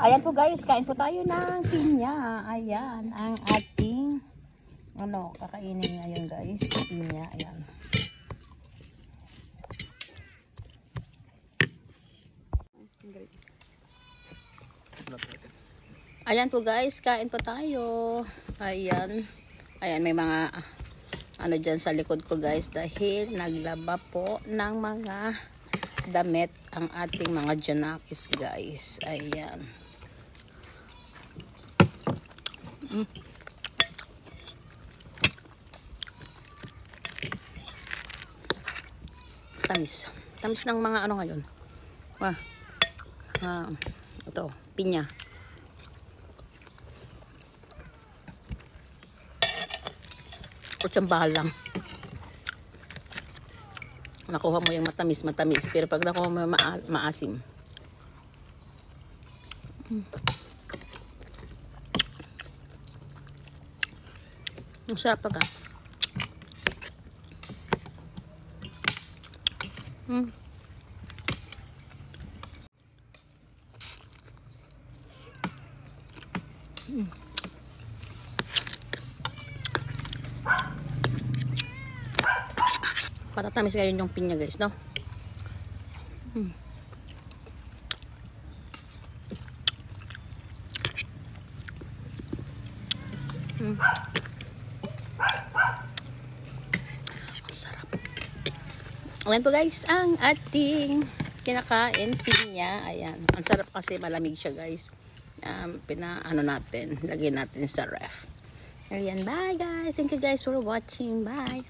Ayan po guys, kain po tayo ng pinya. Ayan, ang ating kakainin ngayon guys, pinya. Ayan. Ayan po guys, kain po tayo. Ayan. Ayan, may mga dyan sa likod ko guys dahil naglaba po ng mga damit ang ating mga Janakis guys. Ayan. Tamis. Tamis ng mga ngayon. Ito, pinya. Kutsambahan lang. Nakuha mo yung matamis. Pero pag nakuha mo yung maasim. Ang sarap pagka. Patatamis ngayon yung pinya guys, no? Sarap. Ayan po guys, ang ating kinakain pinya. Ayan. Ang sarap kasi malamig siya guys. Natin, lagyan natin sa ref. Ayan, bye guys. Thank you guys for watching. Bye.